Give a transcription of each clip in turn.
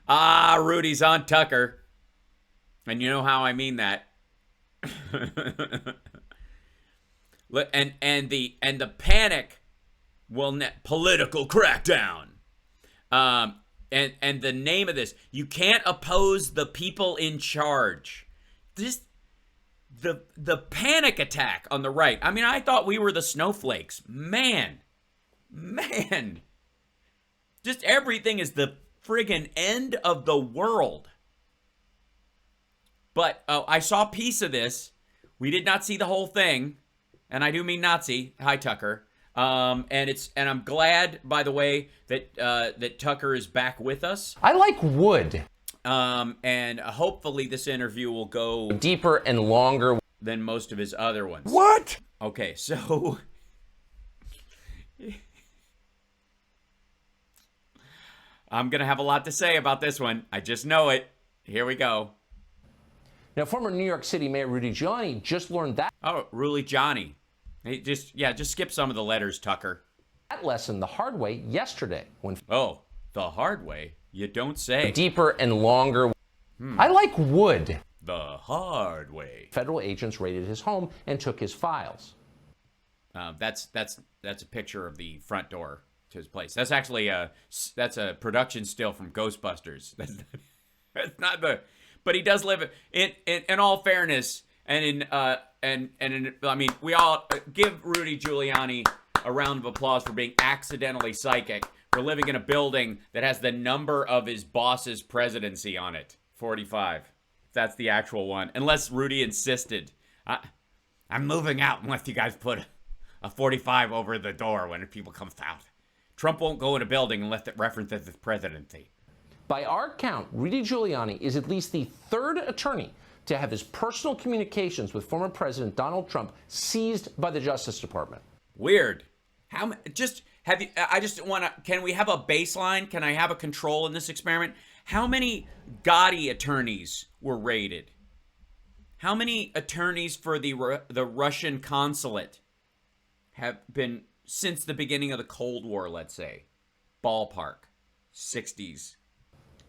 Rudy's on Tucker. And you know how I mean that. and the panic will political crackdown. And the name of this, you can't oppose the people in charge. Just the panic attack on the right. I mean, I thought we were the snowflakes. Man. Just everything is the friggin' end of the world. But I saw a piece of this. We did not see the whole thing, and I do mean Nazi. Hi, Tucker. And I'm glad, by the way, that Tucker is back with us. I like wood. And hopefully this interview will go deeper and longer than most of his other ones. What? Okay, so I'm gonna have a lot to say about this one. I just know it. Here we go. Now, former New York City Mayor Rudy Giuliani just learned that. Oh, Rudy Johnny. Just skip some of the letters, Tucker. That lesson the hard way yesterday when. Oh, the hard way? You don't say. Deeper and longer. I like wood. The hard way. Federal agents raided his home and took his files. That's a picture of the front door to his place. That's actually that's a production still from Ghostbusters. That's not the. But he does live in all fairness, and I mean, we all give Rudy Giuliani a round of applause for being accidentally psychic, for living in a building that has the number of his boss's presidency on it, 45. That's the actual one, unless Rudy insisted. I'm moving out unless you guys put a 45 over the door when people come out. Trump won't go in a building unless it references his presidency. By our count, Rudy Giuliani is at least the third attorney to have his personal communications with former President Donald Trump seized by the Justice Department. Weird. I just want to, can we have a baseline? Can I have a control in this experiment? How many Gotti attorneys were raided? How many attorneys for the Russian consulate have been since the beginning of the Cold War, let's say? Ballpark. 60s.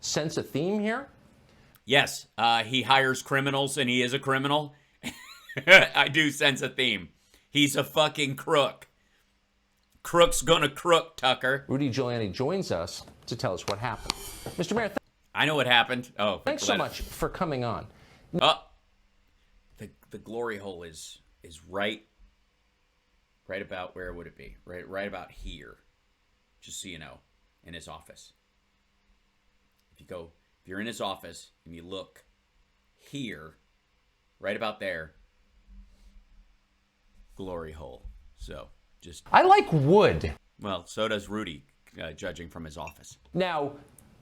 Sense a theme here? Yes, he hires criminals and he is a criminal. I do sense a theme. He's a fucking crook. Crook's gonna crook, Tucker. Rudy Giuliani joins us to tell us what happened. Mr. Mayor, I know what happened. Oh, thanks so much for coming on. The glory hole is right about, where would it be? Right about here. Just so you know, in his office. If you're in his office and you look here, right about there, glory hole. So I like wood. Well, so does Rudy, judging from his office. Now,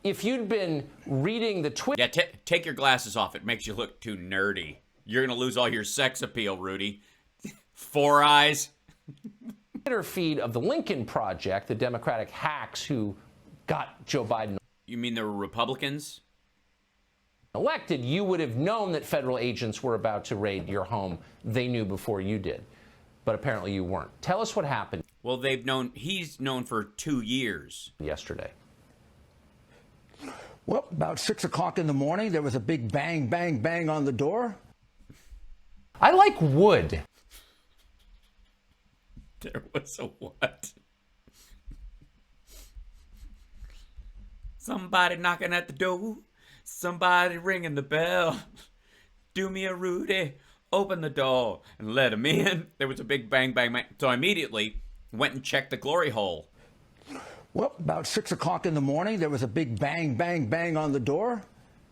if you'd been reading the Twitter... Yeah, take your glasses off. It makes you look too nerdy. You're going to lose all your sex appeal, Rudy. 4 eyes. Twitter feed of the Lincoln Project, the Democratic hacks who got Joe Biden... You mean there were Republicans? ...elected, you would have known that federal agents were about to raid your home. They knew before you did. But apparently you weren't. Tell us what happened. Well, he's known for 2 years. Yesterday. Well, about 6 o'clock in the morning, there was a big bang, bang, bang on the door. I like wood. There was a what? Somebody knocking at the door. Somebody ringing the bell. Do me a Rudy. Open the door and let him in. There was a big bang, bang, bang. So I immediately went and checked the glory hole. Well, about 6 o'clock in the morning, there was a big bang, bang, bang on the door.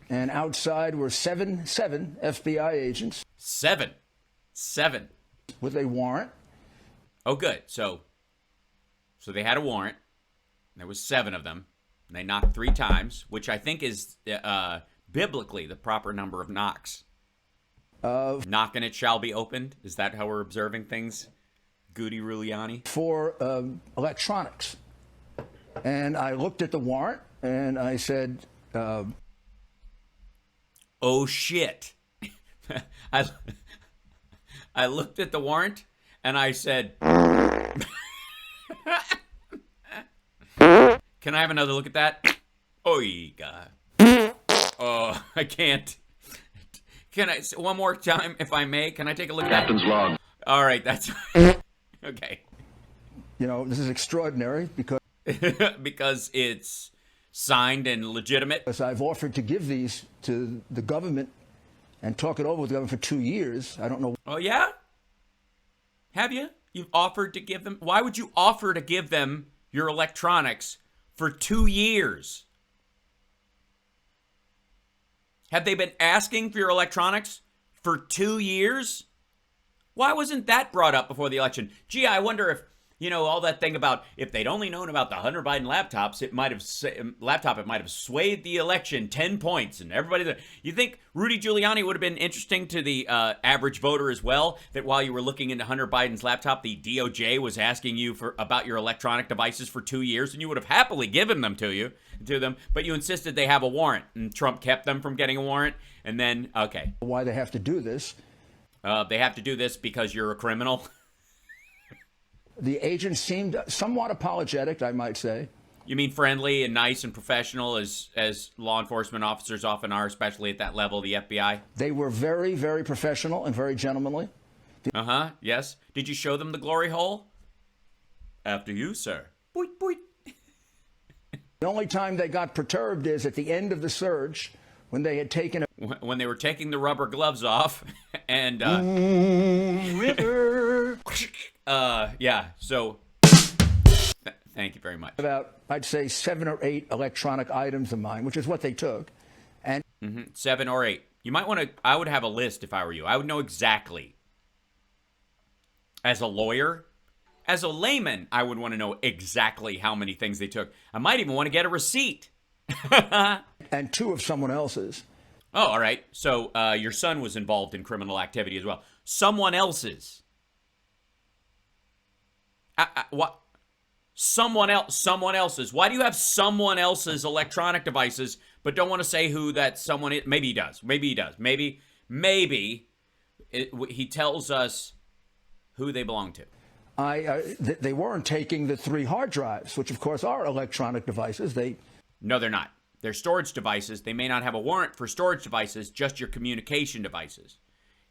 And outside were seven FBI agents. Seven. With a warrant. Oh, good. So they had a warrant. There was 7 of them. And they knocked 3 times, which I think is biblically the proper number of knocks. Knock and it shall be opened. Is that how we're observing things? Goody Giuliani? For electronics. And I looked at the warrant and I said... oh, shit. I looked at the warrant and I said... Can I have another look at that? Oh, God. Oh, I can't. Can I, one more time, if I may, can I take a look at that? Captain's log. All right, that's, okay. You know, this is extraordinary because Because it's signed and legitimate. I've offered to give these to the government and talk it over with the government for 2 years. I don't know. Oh, yeah? Have you? You've offered to give them? Why would you offer to give them your electronics for 2 years? Have they been asking for your electronics for 2 years? Why wasn't that brought up before the election? Gee, I wonder if, you know, all that thing about if they'd only known about the Hunter Biden laptops, it might have swayed the election 10 points. And everybody, you think Rudy Giuliani would have been interesting to the average voter as well? That while you were looking into Hunter Biden's laptop, the DOJ was asking you about your electronic devices for 2 years, and you would have happily given them to them, but you insisted they have a warrant, and Trump kept them from getting a warrant. And then, okay, Why they have to do this. they have to do this because you're a criminal. The agents seemed somewhat apologetic, I might say. You mean friendly and nice and professional as law enforcement officers often are, especially at that level, the FBI? They were very, very professional and very gentlemanly. Uh-huh, yes. Did you show them the glory hole? After you, sir. Boit, boit. The only time they got perturbed is at the end of the surge when they had taken When they were taking the rubber gloves off and, river. yeah, so, thank you very much. About, I'd say, 7 or 8 electronic items of mine, which is what they took. And 7 or 8. You might want to, I would have a list if I were you. I would know exactly. As a lawyer, as a layman, I would want to know exactly how many things they took. I might even want to get a receipt. and 2 of someone else's. Oh, all right. So your son was involved in criminal activity as well. Someone else's. What? Someone else's. Why do you have someone else's electronic devices, but don't want to say who that someone is? Maybe he does. Maybe he tells us who they belong to. They weren't taking the 3 hard drives, which of course are electronic devices. No, they're not. They're storage devices. They may not have a warrant for storage devices, just your communication devices.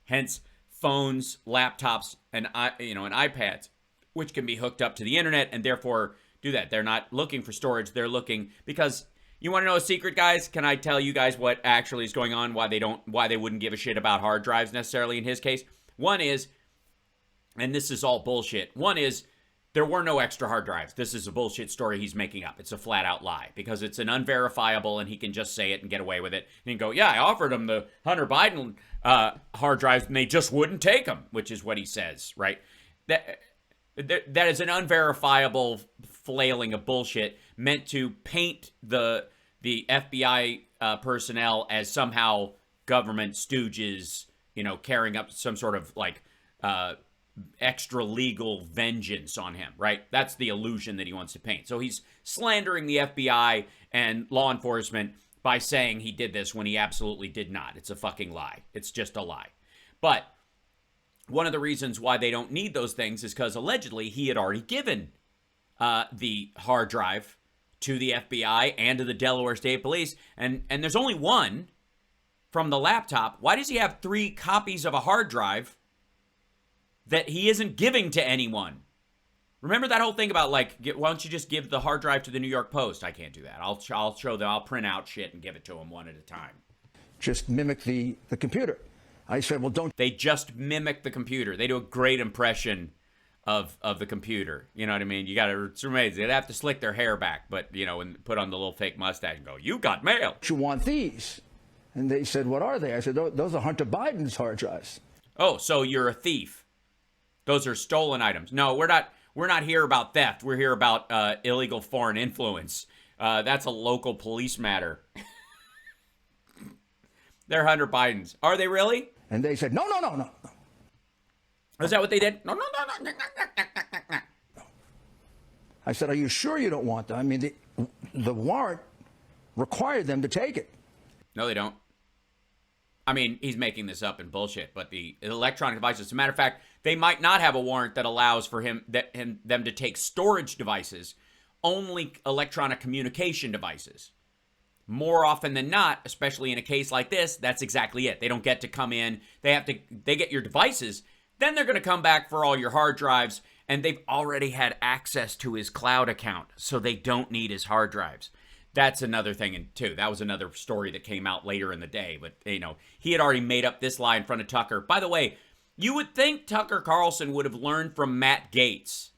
Hence, phones, laptops, and iPads, which can be hooked up to the internet and therefore do that. They're not looking for storage. They're looking because you want to know a secret, guys? Can I tell you guys what actually is going on? Why they wouldn't give a shit about hard drives necessarily in his case? One is, and this is all bullshit. One is, there were no extra hard drives. This is a bullshit story he's making up. It's a flat out lie because it's an unverifiable and he can just say it and get away with it. And go, yeah, I offered him the Hunter Biden hard drives and they just wouldn't take them, which is what he says, right? That is an unverifiable flailing of bullshit meant to paint the FBI personnel as somehow government stooges, carrying up some sort of like extra legal vengeance on him, right? That's the illusion that he wants to paint. So he's slandering the FBI and law enforcement by saying he did this when he absolutely did not. It's a fucking lie. It's just a lie. But one of the reasons why they don't need those things is because allegedly he had already given the hard drive to the FBI and to the Delaware State Police. And there's only one from the laptop. Why does he have 3 copies of a hard drive that he isn't giving to anyone? Remember that whole thing about why don't you just give the hard drive to the New York Post? I can't do that. I'll show them. I'll print out shit and give it to them one at a time. Just mimic the computer. I said, well, don't. They just mimic the computer. They do a great impression of the computer. You know what I mean? It's amazing. They'd have to slick their hair back, but and put on the little fake mustache and go, "You got mail. You want these?" And they said, "What are they?" I said, "Those are Hunter Biden's hard drives." Oh, so you're a thief. Those are stolen items. No, we're not here about theft. We're here about illegal foreign influence. That's a local police matter. They're Hunter Biden's. Are they really? And they said, no. Is that what they did? No. I said, are you sure you don't want them? I mean, the warrant required them to take it. No, they don't. I mean, he's making this up and bullshit, but the electronic devices, as a matter of fact, they might not have a warrant that allows for them to take storage devices, only electronic communication devices. more often than not, especially in a case like this, that's exactly it. They don't get to come in. They get your devices. Then they're going to come back for all your hard drives, and they've already had access to his cloud account, so they don't need his hard drives. That's another thing, and too, that was another story that came out later in the day, but, he had already made up this lie in front of Tucker. By the way, you would think Tucker Carlson would have learned from Matt Gaetz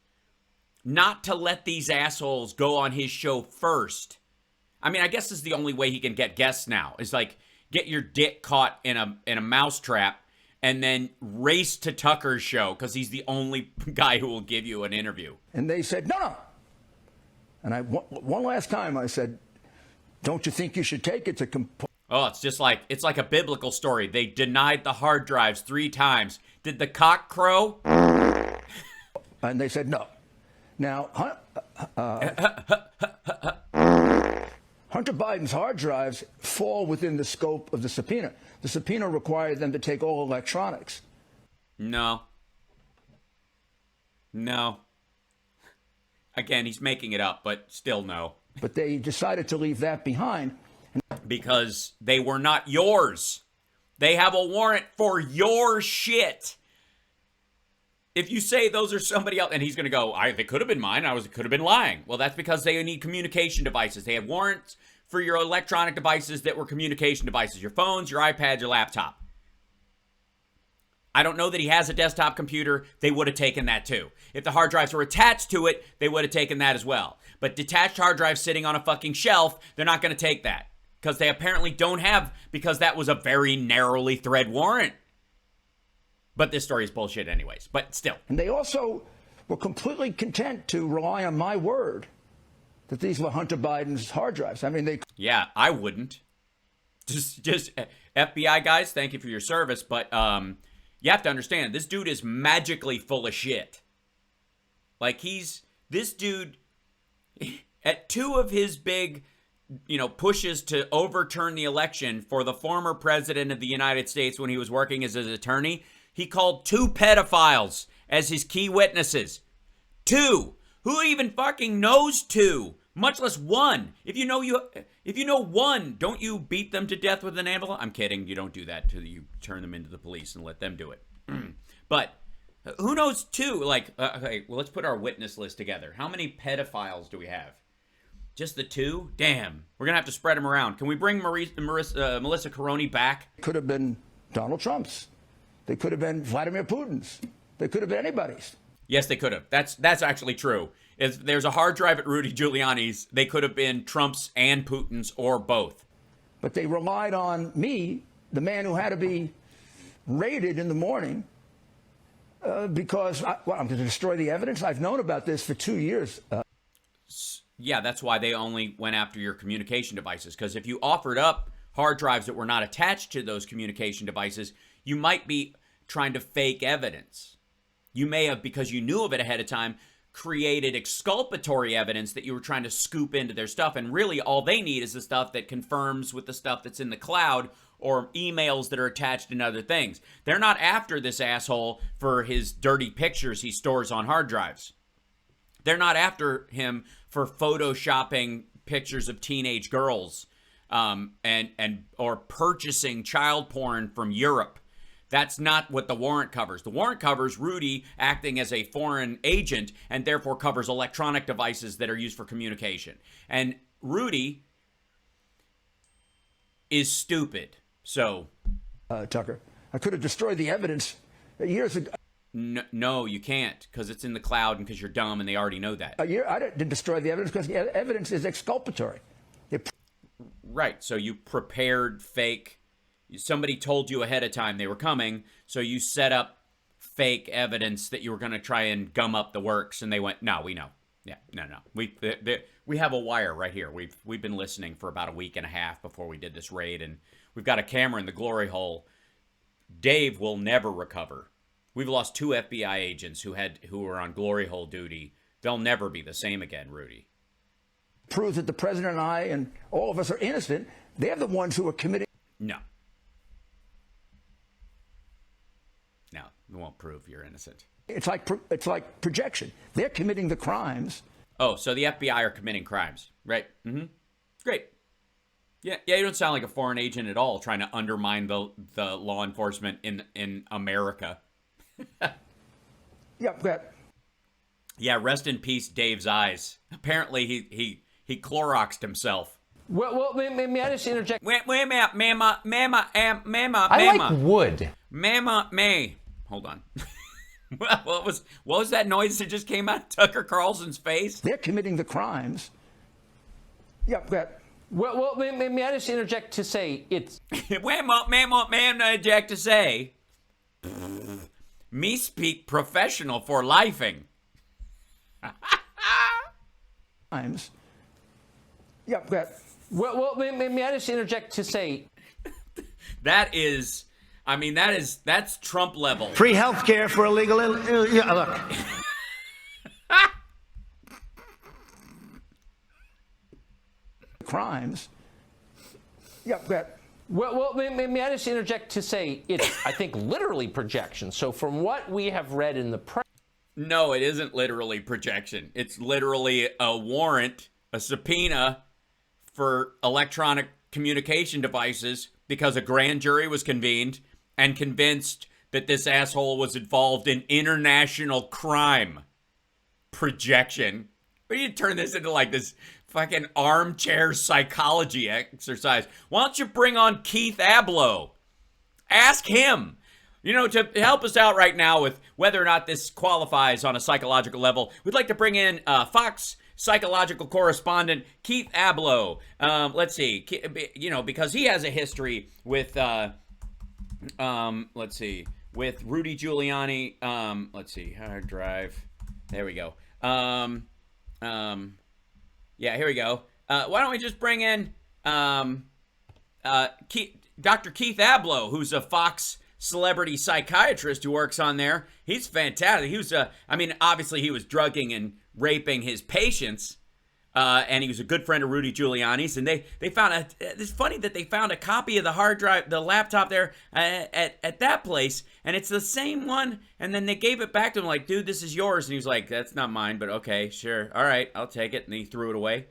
not to let these assholes go on his show first. I mean, I guess this is the only way he can get guests now. Is like get your dick caught in a mousetrap and then race to Tucker's show because he's the only guy who will give you an interview. And they said, no. And one last time I said, don't you think you should take it to Oh, it's like a biblical story. They denied the hard drives 3 times. Did the cock crow? And they said no. Now, Hunter Biden's hard drives fall within the scope of the subpoena. The subpoena required them to take all electronics. No. Again, he's making it up, but still no. But they decided to leave that behind. Because they were not yours. They have a warrant for your shit. If you say those are somebody else, and he's going to go, they could have been mine, could have been lying. Well, that's because they need communication devices. They have warrants for your electronic devices that were communication devices. Your phones, your iPads, your laptop. I don't know that he has a desktop computer. They would have taken that too. If the hard drives were attached to it, they would have taken that as well. But detached hard drives sitting on a fucking shelf, they're not going to take that. Because they apparently don't have, because that was a very narrowly thread warrant. But this story is bullshit anyways, but still. And they also were completely content to rely on my word that these were Hunter Biden's hard drives. I mean, Yeah, I wouldn't. Just FBI guys, thank you for your service, but you have to understand, this dude is magically full of shit. Like this dude, at 2 of his big, pushes to overturn the election for the former president of the United States when he was working as his attorney, he called 2 pedophiles as his key witnesses. 2. Who even fucking knows 2? Much less 1. If you know 1, don't you beat them to death with an anvil? I'm kidding. You don't do that till you turn them into the police and let them do it. But who knows 2? Okay, well, let's put our witness list together. How many pedophiles do we have? Just the 2? Damn. We're going to have to spread them around. Can we bring Melissa Caroni back? Could have been Donald Trump's. They could have been Vladimir Putin's. They could have been anybody's. Yes, they could have. That's actually true. If there's a hard drive at Rudy Giuliani's, they could have been Trump's and Putin's or both. But they relied on me, the man who had to be raided in the morning, because I'm going to destroy the evidence. I've known about this for 2 years. Yeah, that's why they only went after your communication devices. Because if you offered up hard drives that were not attached to those communication devices, you might be trying to fake evidence. You may have, because you knew of it ahead of time, created exculpatory evidence that you were trying to scoop into their stuff. And really all they need is the stuff that confirms with the stuff that's in the cloud or emails that are attached in other things. They're not after this asshole for his dirty pictures he stores on hard drives. They're not after him for photoshopping pictures of teenage girls or purchasing child porn from Europe. That's not what the warrant covers. The warrant covers Rudy acting as a foreign agent and therefore covers electronic devices that are used for communication. And Rudy is stupid. So, Tucker, I could have destroyed the evidence years ago. No, you can't, because it's in the cloud and because you're dumb and they already know that. I didn't destroy the evidence because the evidence is exculpatory. Right, so you prepared fake. Somebody told you ahead of time they were coming, so you set up fake evidence that you were going to try and gum up the works, and they went, no, we know. Yeah, no. We have a wire right here. We've been listening for about a week and a half before we did this raid, and we've got a camera in the glory hole. Dave will never recover. We've lost 2 FBI agents who were on glory hole duty. They'll never be the same again, Rudy. Proves that the president and I and all of us are innocent. They're the ones who are committing. No, it won't prove you're innocent. It's like projection. They're committing the crimes. Oh, so the FBI are committing crimes, right? Mm-hmm. Great. Yeah, you don't sound like a foreign agent at all trying to undermine the law enforcement in America. Yeah, that. Yeah, rest in peace, Dave's eyes. Apparently, he Cloroxed himself. Well, may I just interject? Wait a minute, mama. I like wood. Mama, May. Hold on. What was that noise that just came out of Tucker Carlson's face? They're committing the crimes. Yeah, that. Well, may I just interject to say it's... Jack to say. Me speak professional for lifing. Crimes. Yeah, that. Well, may I just interject to say... That's Trump level. Free health care for illegal... look. Crimes. Yeah, that. Well, may I just interject to say it's, I think, literally projection. So from what we have read in the press... No, it isn't literally projection. It's literally a warrant, a subpoena for electronic communication devices because a grand jury was convened and convinced that this asshole was involved in international crime. Projection. We need to turn this into like this fucking armchair psychology exercise. Why don't you bring on Keith Abloh? Ask him. You know, to help us out right now with whether or not this qualifies on a psychological level, we'd like to bring in Fox psychological correspondent Keith Abloh. Let's see, you know, because he has a history with, with Rudy Giuliani. Let's see, hard drive. There we go. Yeah, here we go. Why don't we just bring in Dr. Keith Abloh, who's a Fox celebrity psychiatrist who works on there. He's fantastic. He was, obviously he was drugging and raping his patients, and he was a good friend of Rudy Giuliani's. And they found it's funny that they found a copy of the hard drive, the laptop there at that place, and it's the same one. And then they gave it back to him, like, dude, this is yours. And he was like, that's not mine, but okay, sure, all right, I'll take it. And he threw it away.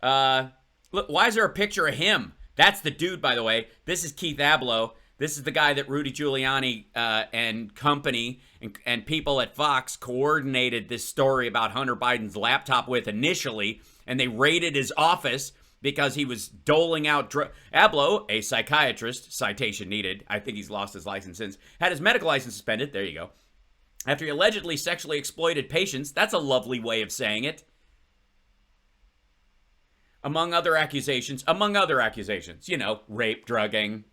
Look, why is there a picture of him? That's the dude, by the way. This is Keith Abloh. This is the guy that Rudy Giuliani and company and people at Fox coordinated this story about Hunter Biden's laptop with initially, and they raided his office because he was doling out Abloh, a psychiatrist, citation needed, I think he's lost his license since, had his medical license suspended, there you go, after he allegedly sexually exploited patients. That's a lovely way of saying it. Among other accusations, you know, rape, drugging.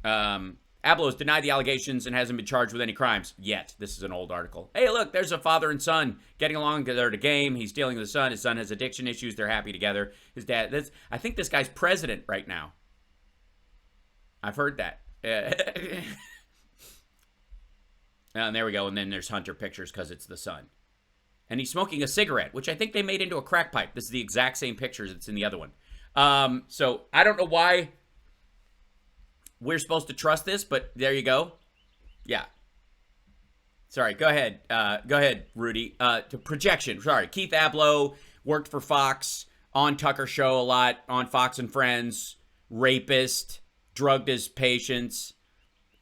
Abloh has denied the allegations and hasn't been charged with any crimes yet. This is an old article. Hey, look, there's a father and son getting along. They're at a game. He's dealing with his son. His son has addiction issues. They're happy together. His dad, I think this guy's president right now. I've heard that. And there we go. And then there's Hunter pictures because it's the son. And he's smoking a cigarette, which I think they made into a crack pipe. This is the exact same pictures that's in the other one. So I don't know why we're supposed to trust this, but there you go. Yeah. Sorry, go ahead. Go ahead, Rudy. To projection. Sorry, Keith Abloh worked for Fox, on Tucker Show a lot, on Fox and Friends, rapist, drugged his patients.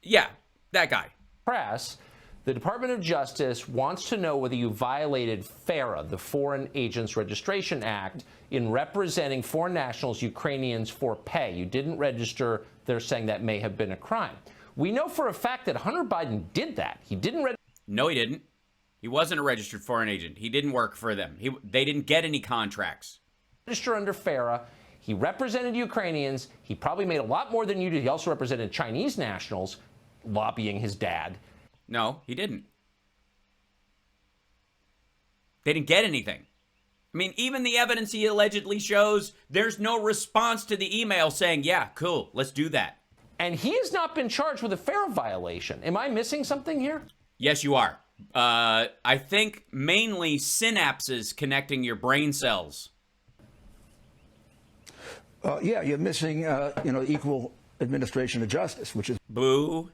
Yeah, that guy. Press, the Department of Justice wants to know whether you violated FARA, the Foreign Agents Registration Act, in representing foreign nationals, Ukrainians, for pay. You didn't register. They're saying that may have been a crime. We know for a fact that Hunter Biden did that. He didn't register. No, he didn't. He wasn't a registered foreign agent. He didn't work for them. They didn't get any contracts. Register under FARA. He represented Ukrainians. He probably made a lot more than you did. He also represented Chinese nationals, lobbying his dad. No, he didn't. They didn't get anything. I mean, even the evidence he allegedly shows, there's no response to the email saying, yeah, cool, let's do that. And he has not been charged with a FARA violation. Am I missing something here? Yes, you are. I think mainly synapses connecting your brain cells. Yeah, you're missing, equal administration of justice, which is Boo,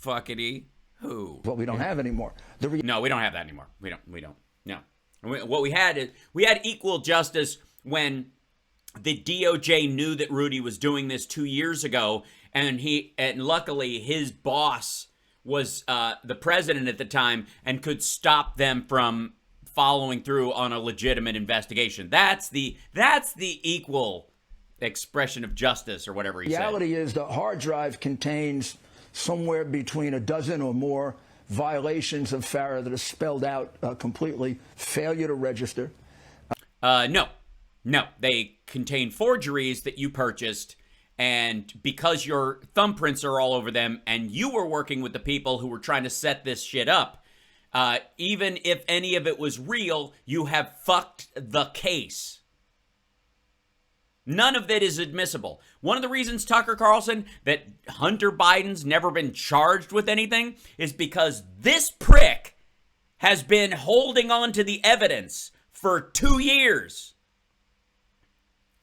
fuckity, who? what we don't have anymore. No, we don't have that anymore. We don't. No. What we had is we had equal justice when the DOJ knew that Rudy was doing this 2 years ago, and luckily his boss was the president at the time and could stop them from following through on a legitimate investigation. That's the equal expression of justice, or whatever he said. Reality is the hard drive contains somewhere between a dozen or more violations of FARA that are spelled out completely. Failure to register. No, they contain forgeries that you purchased, and because your thumbprints are all over them, and you were working with the people who were trying to set this shit up, even if any of it was real, you have fucked the case. None of it is admissible. One of the reasons, Tucker Carlson, that Hunter Biden's never been charged with anything is because this prick has been holding on to the evidence for 2 years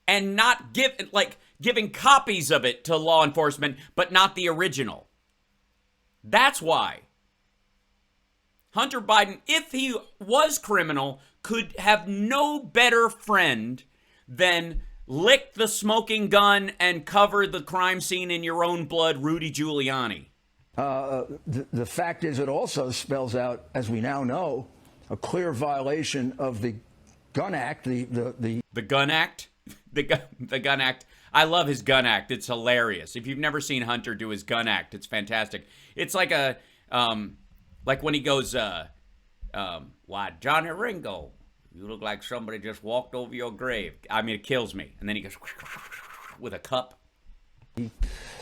and not giving copies of it to law enforcement, but not the original. That's why. Hunter Biden, if he was criminal, could have no better friend than lick the smoking gun and cover the crime scene in your own blood, Rudy Giuliani. The fact is, it also spells out, as we now know, a clear violation of the Gun Act. The Gun Act? The Gun Act. I love his Gun Act. It's hilarious. If you've never seen Hunter do his Gun Act, it's fantastic. It's like a, like when he goes, why, Johnny Ringo, you look like somebody just walked over your grave. I mean, it kills me. And then he goes with a cup.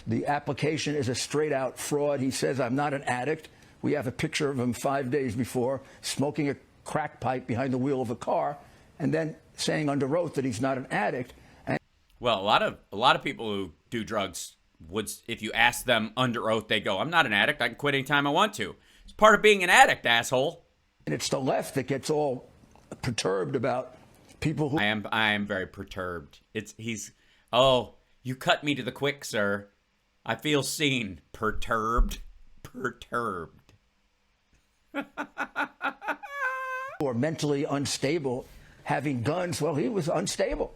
The application is a straight-out fraud. He says, I'm not an addict. We have a picture of him 5 days before smoking a crack pipe behind the wheel of a car, and then saying under oath that he's not an addict. And well, a lot of people who do drugs would, if you ask them under oath, they go, I'm not an addict. I can quit anytime I want to. It's part of being an addict, asshole. And it's the left that gets all perturbed about people who... I am very perturbed. Oh, you cut me to the quick, sir. I feel seen. Perturbed. Or mentally unstable, having guns. Well, he was unstable.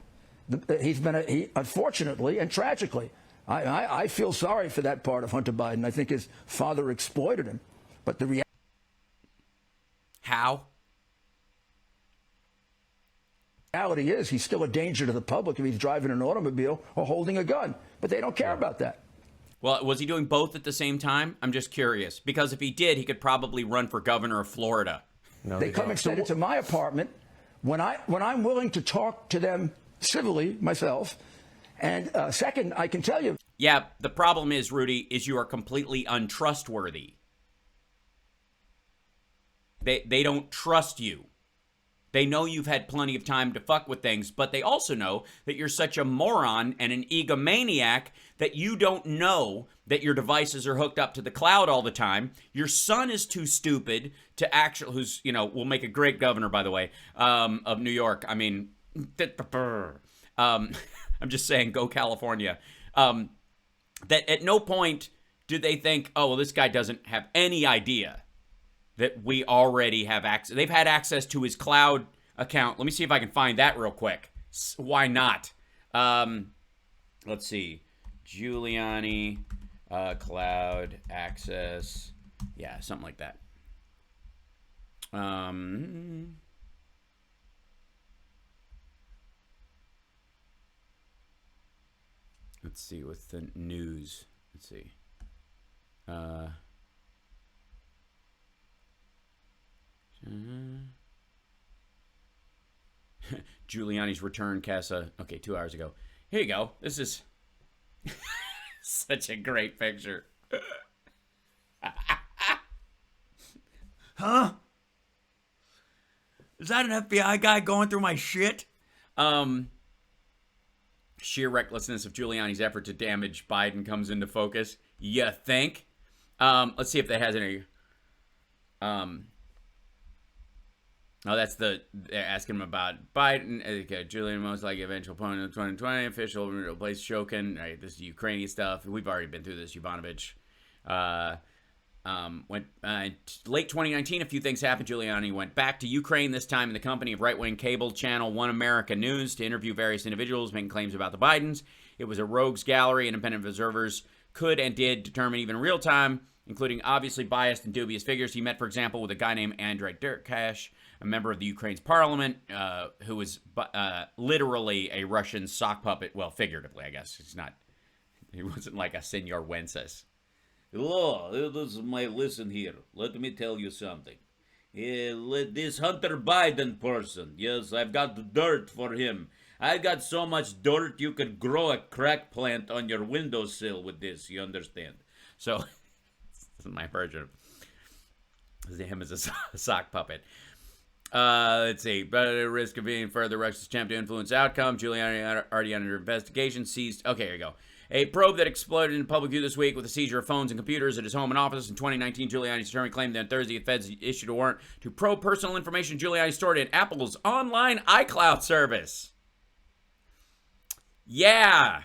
He's been, unfortunately and tragically, I feel sorry for that part of Hunter Biden. I think his father exploited him. But the How? reality is he's still a danger to the public if he's driving an automobile or holding a gun. But they don't care about that. Well, was he doing both at the same time? I'm just curious. Because if he did, he could probably run for governor of Florida. No, they come and set it to my apartment when I'm willing to talk to them civilly myself. And second, I can tell you. Yeah, the problem is, Rudy, is you are completely untrustworthy. They don't trust you. They know you've had plenty of time to fuck with things, but they also know that you're such a moron and an egomaniac that you don't know that your devices are hooked up to the cloud all the time. Your son is too stupid to actually, who's, will make a great governor, by the way, of New York. I mean, I'm just saying, go California. That at no point do they think, oh, well, this guy doesn't have any idea that we already have access. They've had access to his cloud account. Let me see if I can find that real quick. Why not? Let's see. Giuliani, cloud access. Yeah, something like that. Let's see, with the news. Let's see. Giuliani's return, Casa. Okay, 2 hours ago. Here you go. This is such a great picture. Huh? Is that an FBI guy going through my shit? Sheer recklessness of Giuliani's effort to damage Biden comes into focus. You think? Let's see if that has any. Oh, that's they're asking him about Biden. Okay, Giuliani, most likely eventual opponent of 2020, official replace Shokin. Right, this is Ukrainian stuff. We've already been through this, Yovanovitch. Went late 2019, a few things happened. Giuliani went back to Ukraine, this time in the company of right-wing cable channel One America News, to interview various individuals making claims about the Bidens. It was a rogues gallery. Independent observers could and did determine even in real time, including obviously biased and dubious figures. He met, for example, with a guy named Andrei Derkash, a member of the Ukraine's parliament, who was literally a Russian sock puppet. Well, figuratively, I guess. He wasn't like a Senor Wenceslas. Hello, listen here. Let me tell you something. This Hunter Biden person, yes, I've got dirt for him. I got so much dirt you could grow a crack plant on your windowsill with this, you understand? So, this is my version of him as a sock puppet. Let's see. But at risk of being further Russia's attempt to influence outcome, Giuliani already under investigation seized. Okay, here you go. A probe that exploded in public view this week with the seizure of phones and computers at his home and office. In 2019, Giuliani's attorney claimed that on Thursday the feds issued a warrant to probe personal information Giuliani stored in Apple's online iCloud service. Yeah.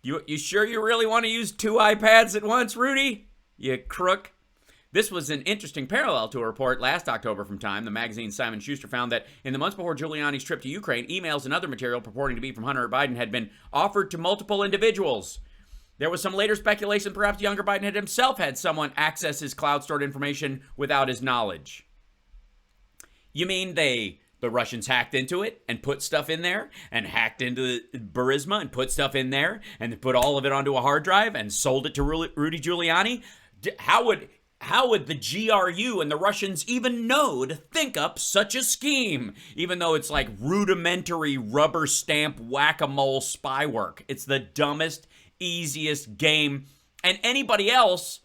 You sure you really want to use 2 iPads at once, Rudy? You crook. This was an interesting parallel to a report last October from Time. The magazine Simon Schuster found that in the months before Giuliani's trip to Ukraine, emails and other material purporting to be from Hunter Biden had been offered to multiple individuals. There was some later speculation perhaps younger Biden had himself had someone access his cloud-stored information without his knowledge. You mean the Russians hacked into it and put stuff in there, and hacked into Burisma and put stuff in there, and put all of it onto a hard drive and sold it to Rudy Giuliani? How would the GRU and the Russians even know to think up such a scheme, even though it's like rudimentary rubber stamp whack-a-mole spy work? It's the dumbest, easiest game, and anybody else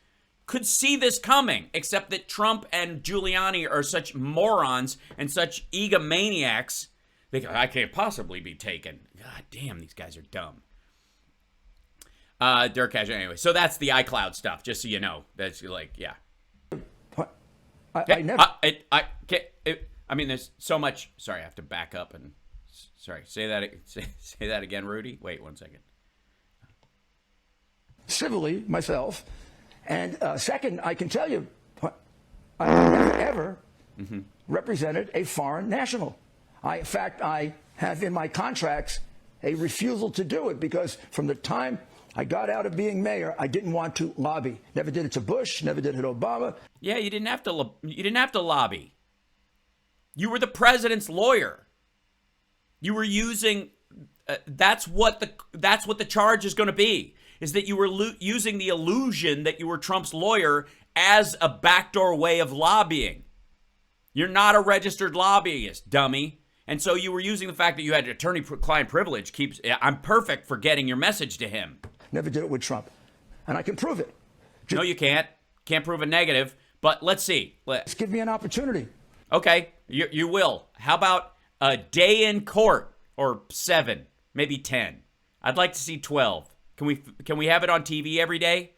could see this coming, except that Trump and Giuliani are such morons and such egomaniacs. They go, I can't possibly be taken. God damn, these guys are dumb. Derkash, anyway. So that's the iCloud stuff, just so you know. That's like, yeah. I never. I mean, there's so much. Sorry, I have to back up and. Sorry, say that again, Rudy. Wait 1 second. Civilly myself, and second, I can tell you, I never ever represented a foreign national. In fact, I have in my contracts a refusal to do it because from the time I got out of being mayor, I didn't want to lobby. Never did it to Bush. Never did it to Obama. Yeah, you didn't have to lobby. You were the president's lawyer. You were using. That's what the charge is going to be. Is that you were using the illusion that you were Trump's lawyer as a backdoor way of lobbying. You're not a registered lobbyist, dummy. And so you were using the fact that you had attorney-client privilege. I'm perfect for getting your message to him. Never did it with Trump. And I can prove it. No, you can't. Can't prove a negative. But let's see. Just give me an opportunity. Okay, you will. How about a day in court, or 7, maybe 10? I'd like to see 12. Can we have it on TV every day?